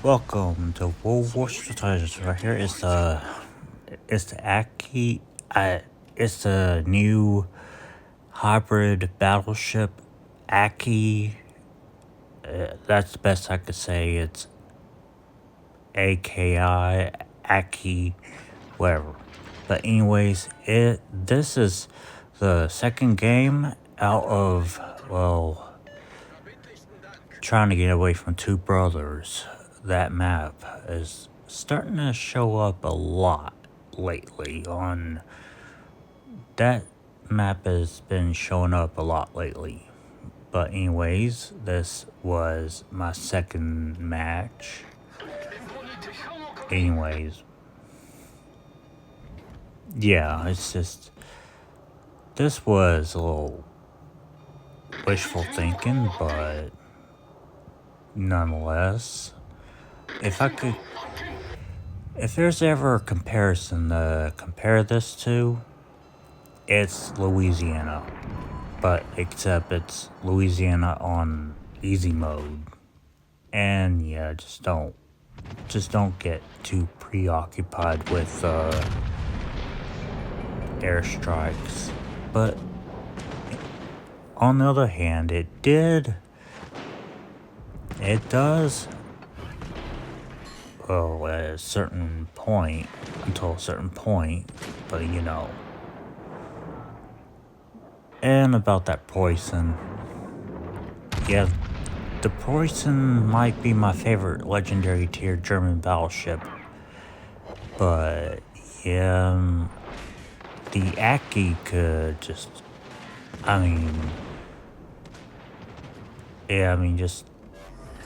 Welcome to warships. Right here is the AKI. It's the new hybrid battleship AKI. That's the best I could say. It's AKI, AKI, whatever. But anyways, this is the second game out of trying to get away from two brothers. That map is starting to show up a lot lately on that map has been showing up a lot lately. But anyways, this was my second match. Anyways, yeah, it's just this was a little wishful thinking, but nonetheless, if there's ever a comparison to compare this to, it's Louisiana. But except it's Louisiana on easy mode. And yeah, just don't get too preoccupied with airstrikes. But on the other hand, it does at a certain point, until a certain point, but you know. And about that Preußen, yeah, the Preußen might be my favorite legendary tier German battleship, but yeah, the AKI could just,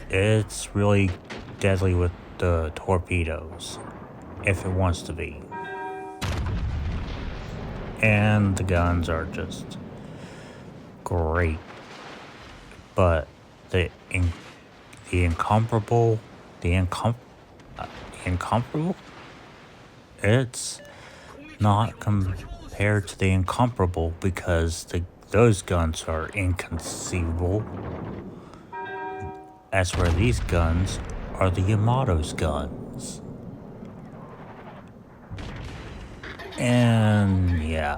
it's really deadly with the torpedoes, if it wants to be. And the guns are just great. But the incomparable, it's not compared to the incomparable because those guns are inconceivable. As for these guns are the Yamato's guns. And yeah.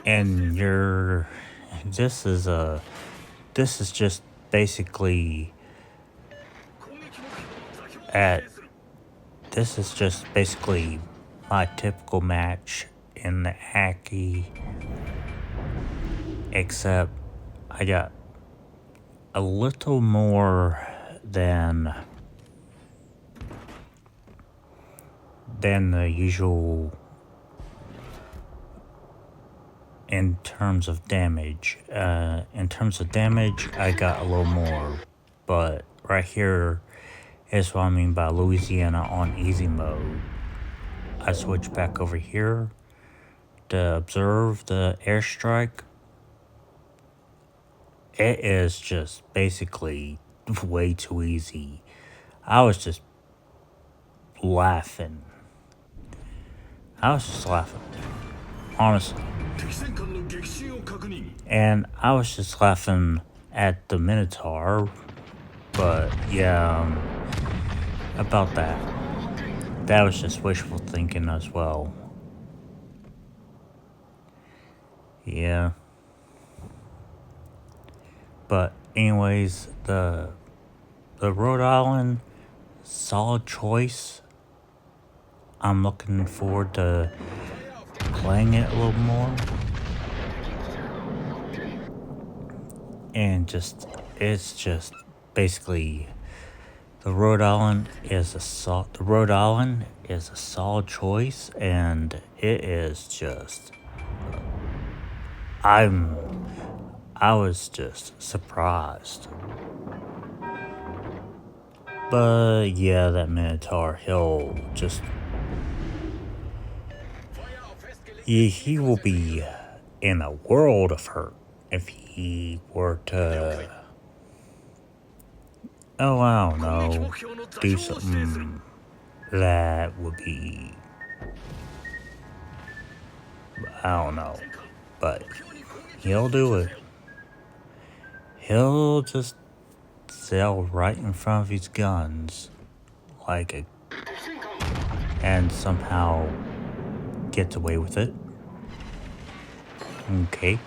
And this is just basically my typical match in the AKI, except I got a little more than the usual in terms of damage. I got a little more, but right here is what I mean by Louisiana on easy mode. I switch back over here to observe the airstrike. It is just basically way too easy. I was just laughing. Honestly. And I was just laughing at the Minotaur, but yeah, about that. That was just wishful thinking as well. Yeah. But anyways, the Rhode Island, solid choice. I'm looking forward to playing it a little more. And it's just basically the Rhode Island is a solid choice, and it is just I was just surprised. But yeah, that Minotaur, he will be in a world of hurt if he were to, I don't know, do something that would be, I don't know, but he'll do it. He'll just gazelle right in front of his guns, and somehow gets away with it. Okay.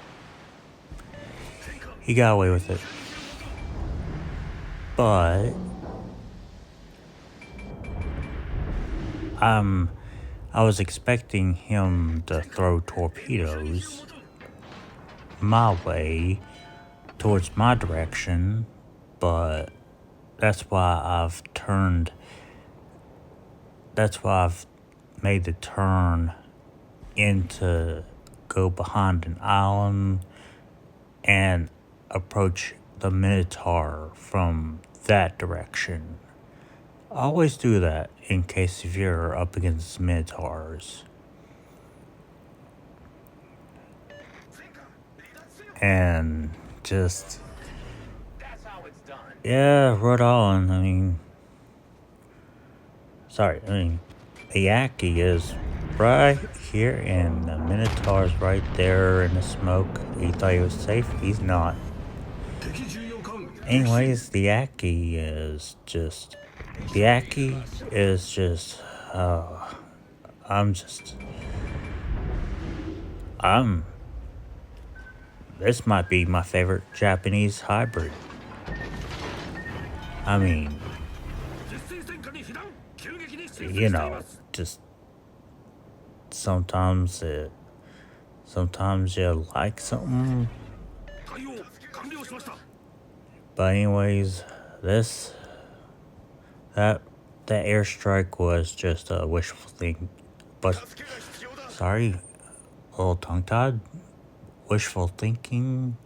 He got away with it. But I was expecting him to throw torpedoes my way towards my direction, but that's why I've made the turn into go behind an island and approach the Minotaur from that direction. I always do that in case if you're up against Minotaurs. And just... yeah, Rhode Island, the AKI is right here and the Minotaur's right there in the smoke. He thought he was safe. He's not. Anyways, the AKI is just... this might be my favorite Japanese hybrid. Just sometimes you like something. But anyways, that airstrike was just a wishful thing. But sorry, a little tongue-tied. Wishful thinking,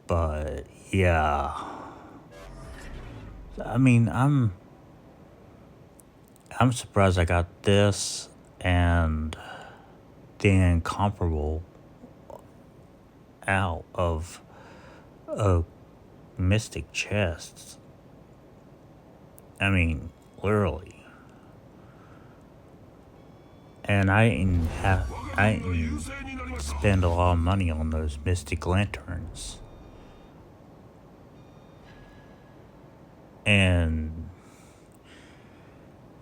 but yeah. I'm surprised I got this and the incomparable out of mystic chests. Literally. And I didn't spend a lot of money on those mystic lanterns. And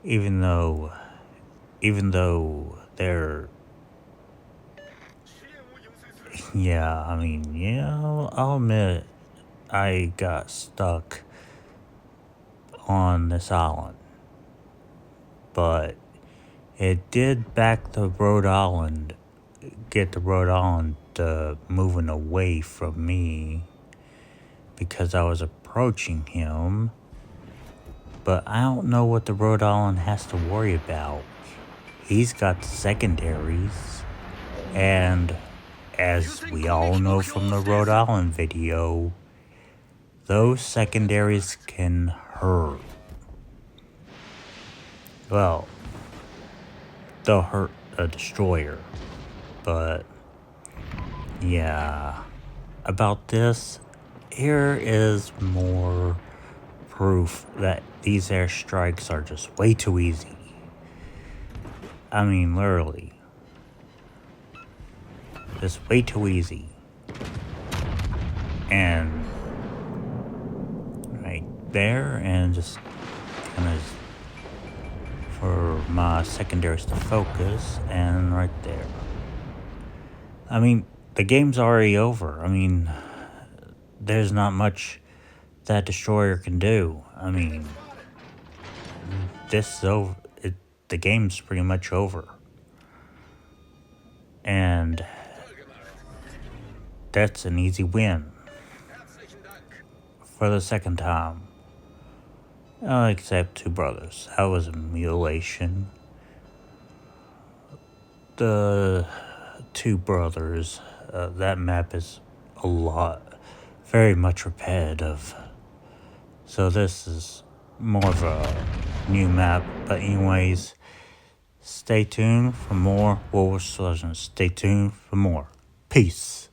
even though they're... I'll admit I got stuck on this island. But it did get the Rhode Island moving away from me because I was approaching him. But I don't know what the Rhode Island has to worry about. He's got the secondaries, and as we all know from the Rhode Island video, those secondaries can hurt. Well, they'll hurt a destroyer, but yeah. About this, here is more proof that these airstrikes are just way too easy. Literally. Just way too easy. And right there, and just kind of for my secondaries to focus, and right there. The game's already over. There's not much that destroyer can do. This is over. The game's pretty much over. And that's an easy win. For the second time. Except two brothers. That was a mutilation. The two brothers, that map is very much repetitive. So this is more of a new map. But anyways, stay tuned for more War Legends. Stay tuned for more. Peace.